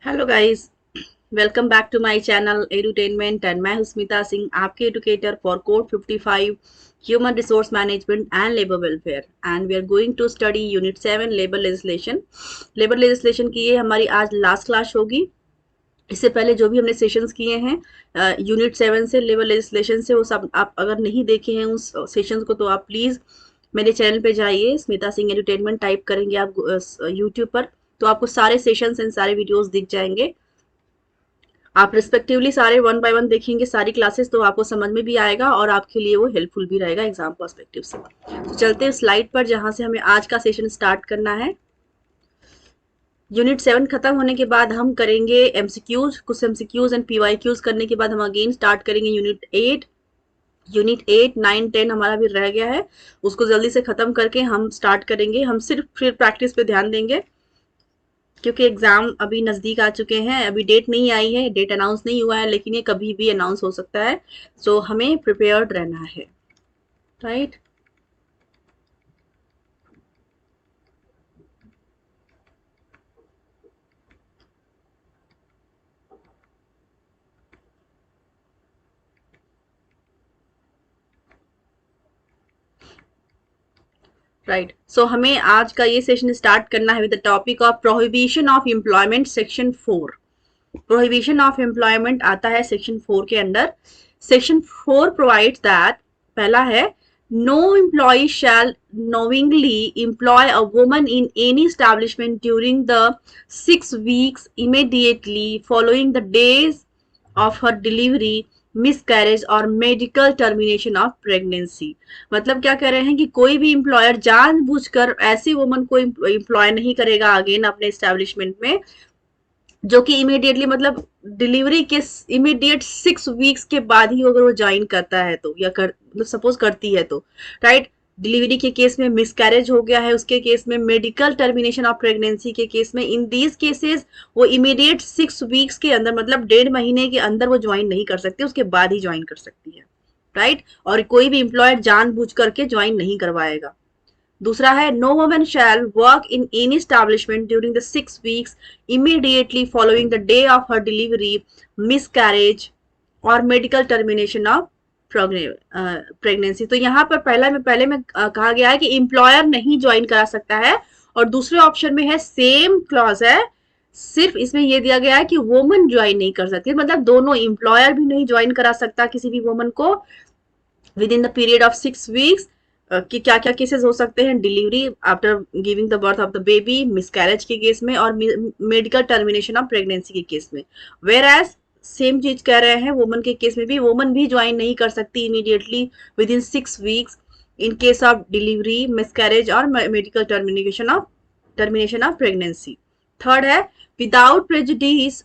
Hello guys, welcome back to my channel edutainment and मैं हूं स्मिता सिंह, आपके educator for code 55 human resource management and labour welfare. And we are going to study unit 7 labour legislation. Labour legislation की ये हमारी आज last class होगी। इससे पहले जो भी हमने सेशंस किए हैं यूनिट 7 से लेबर लेजिस्लेशन से, वो सब आप अगर नहीं देखे हैं उस सेशंस को, तो आप प्लीज मेरे चैनल पे जाइए, स्मिता सिंह एंटरटेनमेंट टाइप करेंगे आप यूट्यूब पर, तो आपको सारे सेशंस एंड सारे वीडियोस दिख जाएंगे। आप रिस्पेक्टिवली सारे वन बाय वन देखेंगे सारी क्लासेस, तो आपको समझ में भी आएगा और आपके लिए वो हेल्पफुल भी रहेगा एग्जाम पर्सपेक्टिव से। तो चलते हैं स्लाइड पर, जहां से हमें आज का सेशन स्टार्ट करना है। यूनिट 7 खत्म होने के बाद हम करेंगे एमसीक्यूज, कुछ एमसीक्यूज एंड पीवाईक्यूज करने के बाद हम अगेन स्टार्ट करेंगे यूनिट 8। यूनिट 8, 9, 10 हमारा भी रह गया है, उसको जल्दी से खत्म करके हम स्टार्ट करेंगे। हम सिर्फ फिर प्रैक्टिस पे ध्यान देंगे, क्योंकि एग्जाम अभी नजदीक आ चुके हैं। अभी डेट नहीं आई है, डेट अनाउंस नहीं हुआ है, लेकिन ये कभी भी अनाउंस हो सकता है। सो हमें प्रिपेयर्ड रहना है, राइट। राइट, सो हमें आज का ये सेशन स्टार्ट करना है with the topic of prohibition of employment section 4। Prohibition of employment आता है सेक्शन 4 के अंडर। सेक्शन 4 प्रोवाइड्स दैट, पहला है, no employ shall knowingly employ a woman in any establishment during the 6 weeks immediately following the days of her delivery, miscarriage और medical termination of pregnancy. मतलब क्या कह रहे हैं कि कोई भी एम्प्लॉयर जानबूझकर ऐसी वुमन को एम्प्लॉय नहीं करेगा अगेन अपने एस्टेब्लिशमेंट में, जो कि इमीडिएटली, मतलब डिलीवरी के इमीडिएट 6 वीक्स के बाद ही अगर वो ज्वाइन करता है तो, या कर मतलब सपोज करती है तो, राइट। डिलीवरी के केस में, मिसकैरेज हो गया है उसके केस में, मेडिकल टर्मिनेशन ऑफ प्रेगनेंसी के केस में, इन दीज केसेस वो इमीडिएट 6 वीक्स के अंदर, मतलब 1.5 महीने के अंदर वो ज्वाइन नहीं कर सकती, उसके बाद ही ज्वाइन कर सकती है, राइट। और कोई भी एम्प्लॉयर जानबूझ करके ज्वाइन नहीं करवाएगा। दूसरा है, no woman shall work in any establishment during the 6 weeks immediately following the day of her delivery, miscarriage और मेडिकल टर्मिनेशन ऑफ प्रेगनेंसी। तो यहाँ पर पहले में कहा गया है कि एम्प्लॉयर नहीं ज्वाइन करा सकता है, और दूसरे ऑप्शन में है, सेम क्लॉज है, सिर्फ इसमें यह दिया गया है कि वुमन ज्वाइन नहीं कर सकती, मतलब दोनों, एम्प्लॉयर भी नहीं ज्वाइन करा सकता किसी भी वुमन को with in the period of 6 weeks. कि क्या क्या केसेस हो सकते हैं, delivery after giving the birth of the baby, miscarriage के केस में, और मेडिकल टर्मिनेशन ऑफ प्रेगनेंसी के केस में। वेयर एज सेम चीज कह रहे हैं, वुमन के केस में भी वुमन भी ज्वाइन नहीं कर सकती immediately within 6 weeks in case of delivery, miscarriage और medical termination of pregnancy. Third है, without prejudice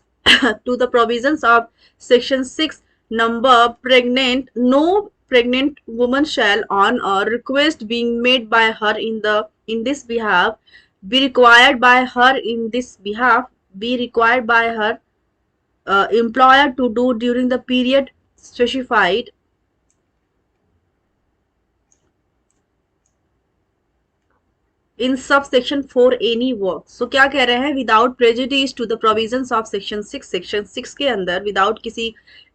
to the provisions of section 6 number pregnant, no pregnant woman shall, on or request being made by her in this behalf, be required by her in this behalf, be required by her employer to do during the period specified in sub section 4 any work. सो क्या कह रहे हैं, without prejudice to the provisions of section 6, section 6 के अंदर without किसी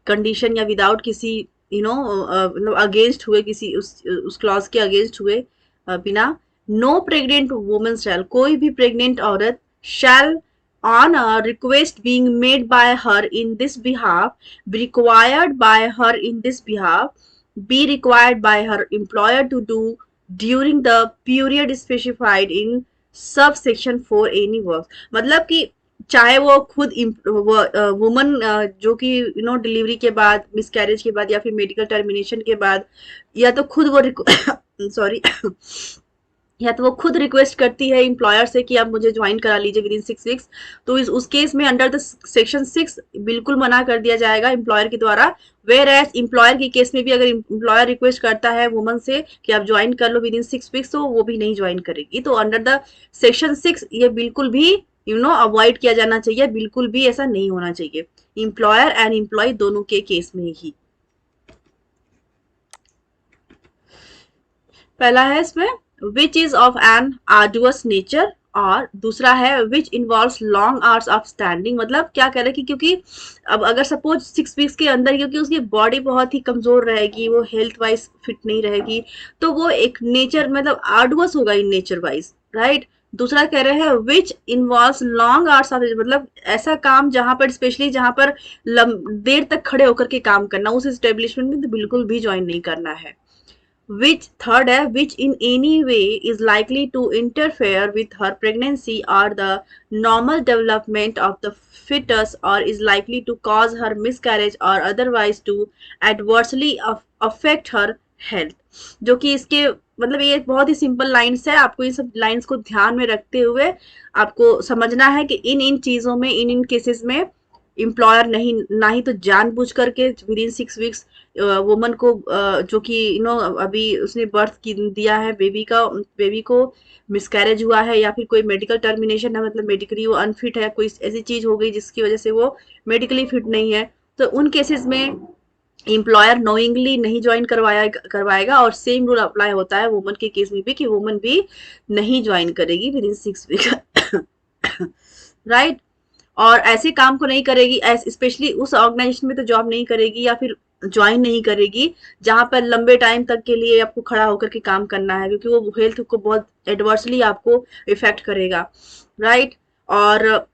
condition या without किसी मतलब अगेंस्ट हुए, किसी उस क्लॉज के अगेंस्ट हुए, बिना, नो प्रेग्नेंट वुमन शैल, कोई भी प्रेग्नेंट औरत, शैल on a request being made by her in this behalf, be required by her in this behalf, be required by her employer to do during the period specified in subsection 4 any work। मतलब कि चाहे वो खुद woman जो कि delivery के बाद, miscarriage के बाद, या फिर मेडिकल टर्मिनेशन के बाद, या तो खुद वो सॉरी या तो वो खुद रिक्वेस्ट करती है एम्प्लॉयर से कि आप मुझे ज्वाइन करा लीजिए विद इन 6 वीक्स, तो उस केस में अंडर द सेक्शन 6 बिल्कुल मना कर दिया जाएगा एम्प्लॉयर के द्वारा। वेयर एज एम्प्लॉयर के केस में भी अगर एम्प्लॉयर रिक्वेस्ट करता है वुमन से कि आप ज्वाइन कर लो विद इन 6 वीक्स, तो वो भी नहीं ज्वाइन करेगी। तो अंडर द सेक्शन 6 ये बिल्कुल भी अवॉइड किया जाना चाहिए, बिल्कुल भी ऐसा नहीं होना चाहिए, एम्प्लॉयर एंड एम्प्लॉय दोनों के केस में ही। पहला है इसमें, which is of an arduous nature और दूसरा है which involves long hours of standing, मतलब क्या कह रहे हैं कि क्योंकि अब अगर सपोज 6 वीक्स के अंदर क्योंकि उसकी बॉडी बहुत ही कमजोर रहेगी, वो हेल्थ वाइज फिट नहीं रहेगी, तो वो एक नेचर मतलब आर्डुअस होगा इन नेचर वाइज, राइट। दूसरा कह रहे हैं विच इन्वॉल्व्स लॉन्ग आवर्स ऑफ, मतलब ऐसा काम जहां पर स्पेशली जहां पर देर तक खड़े होकर के काम करना, उस एस्टेब्लिशमेंट में तो बिल्कुल भी ज्वाइन नहीं करना है। Which third है which in any way is likely to interfere with her pregnancy or the normal development of the fetus or is likely to cause her miscarriage or otherwise to adversely affect her health। जो कि इसके मतलब ये बहुत ही simple lines है, आपको ये सब लाइन्स को ध्यान में रखते हुए आपको समझना है कि इन इन चीजों में इन इन केसेस में एम्प्लॉयर नहीं ना ही तो जानबूझ करके विद इन 6 वीक्स वुमन को जो कि अभी उसने बर्थ दिया है बेबी को मिसकैरेज हुआ है या फिर कोई मेडिकल टर्मिनेशन है, मतलब मेडिकली वो अनफिट है, कोई ऐसी चीज हो गई जिसकी वजह से वो मेडिकली फिट नहीं है, तो उन केसेस में एम्प्लॉयर नोइंगली नहीं ज्वाइन करवाएगा और सेम रूल अप्लाई होता है वुमन के केस में भी कि वुमन भी नहीं ज्वाइन करेगी विद इन 6 वीक, राइट। और ऐसे काम को नहीं करेगी, स्पेशली उस ऑर्गेनाइजेशन में तो जॉब नहीं करेगी या फिर ज्वाइन नहीं करेगी जहां पर लंबे टाइम तक के लिए आपको खड़ा होकर के काम करना है, क्योंकि वो हेल्थ को बहुत एडवर्सली आपको इफेक्ट करेगा, राइट। और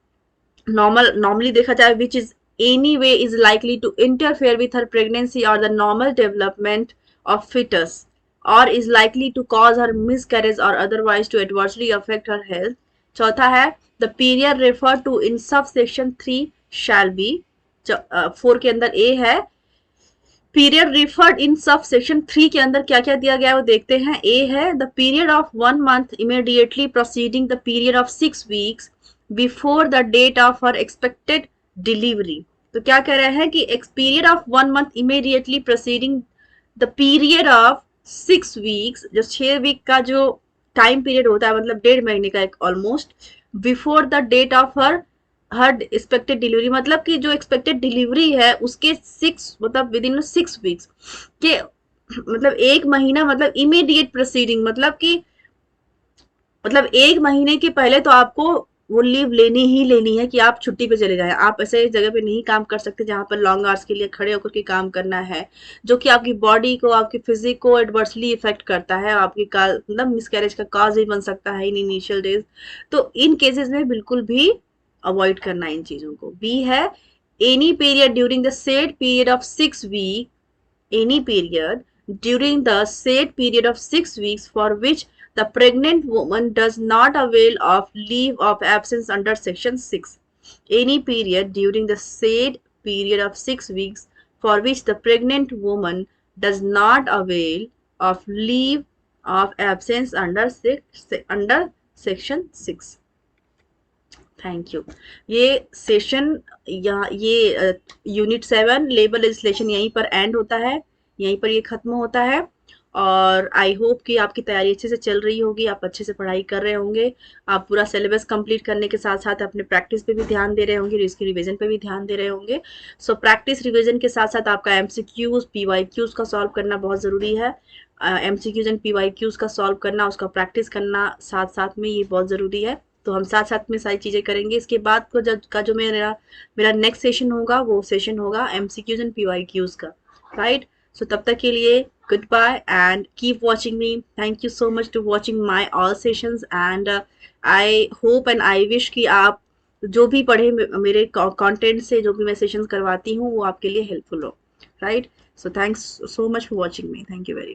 नॉर्मली देखा जाए which is any way is likely to interfere with her pregnancy or the normal development of foetus or is likely to cause her miscarriage or otherwise to adversely affect her health. चौथा है the period refer to in subsection 3 shall be, 4 के अंदर ए है period referred in subsection 3 के अंदर क्या क्या दिया गया है वो देखते हैं। ए है the period of 1 month immediately proceeding the period of 6 weeks before the date of her expected delivery. तो क्या कह रहे हैं कि period of 1 month immediately proceeding the period of 6 weeks, जो 6 वीक का जो टाइम पीरियड होता है मतलब 1.5 महीने का एक almost, before the date of her expected delivery, मतलब कि जो एक्सपेक्टेड डिलीवरी है उसके 6 मतलब विद इन 6 वीक्स के मतलब 1 महीना मतलब इमीडिएट प्रोसीडिंग, मतलब कि मतलब 1 महीने के पहले तो आपको वो लीव लेनी ही लेनी है कि आप छुट्टी पे चले जाएं। आप ऐसे जगह पे नहीं काम कर सकते जहां पर लॉन्ग आवर्स के लिए खड़े होकर के काम करना है, जो कि आपकी बॉडी को आपकी फिजिक को एडवर्सली इफेक्ट करता है, आपकी मतलब मिसकैरेज का कॉज भी बन सकता है इन इनिशियल डेज। तो इन केसेस में बिल्कुल भी अवॉइड करना इन चीजों को। बी है any period during the said period of 6 week, any period during the said period of 6 weeks for which the pregnant woman does not avail of leave of absence under section 6, any period during the said period of 6 weeks for which the pregnant woman does not avail of leave of absence under section 6। Thank you. ये session या ये unit 7 labour legislation यहीं पर and होता है, यहीं पर ये खत्म होता है। और आई होप कि आपकी तैयारी अच्छे से चल रही होगी, आप अच्छे से पढ़ाई कर रहे होंगे, आप पूरा सिलेबस कंप्लीट करने के साथ साथ अपने प्रैक्टिस पे भी ध्यान दे रहे होंगे, इसकी रिवीजन पे भी ध्यान दे रहे होंगे। सो प्रैक्टिस रिवीजन के साथ साथ आपका एमसीक्यूज पीवाईक्यूज का सॉल्व करना बहुत ज़रूरी है। एमसीक्यूज एंड पीवाईक्यूज का सॉल्व करना, उसका प्रैक्टिस करना साथ साथ में ये बहुत ज़रूरी है। तो हम साथ साथ में सारी चीज़ें करेंगे। इसके बाद का जो मेरा नेक्स्ट सेशन होगा वो सेशन होगा एमसीक्यूज एंड पीवाईक्यूज का, राइट। सो तब तक के लिए goodbye and keep watching me. Thank you so much to watching my all sessions and I hope and I wish कि आप जो भी पढ़े मेरे कंटेंट से जो भी मैं सेशंस करवाती हूँ वो आपके लिए हेल्पफुल हो, right. So thanks so much for watching me. Thank you very much.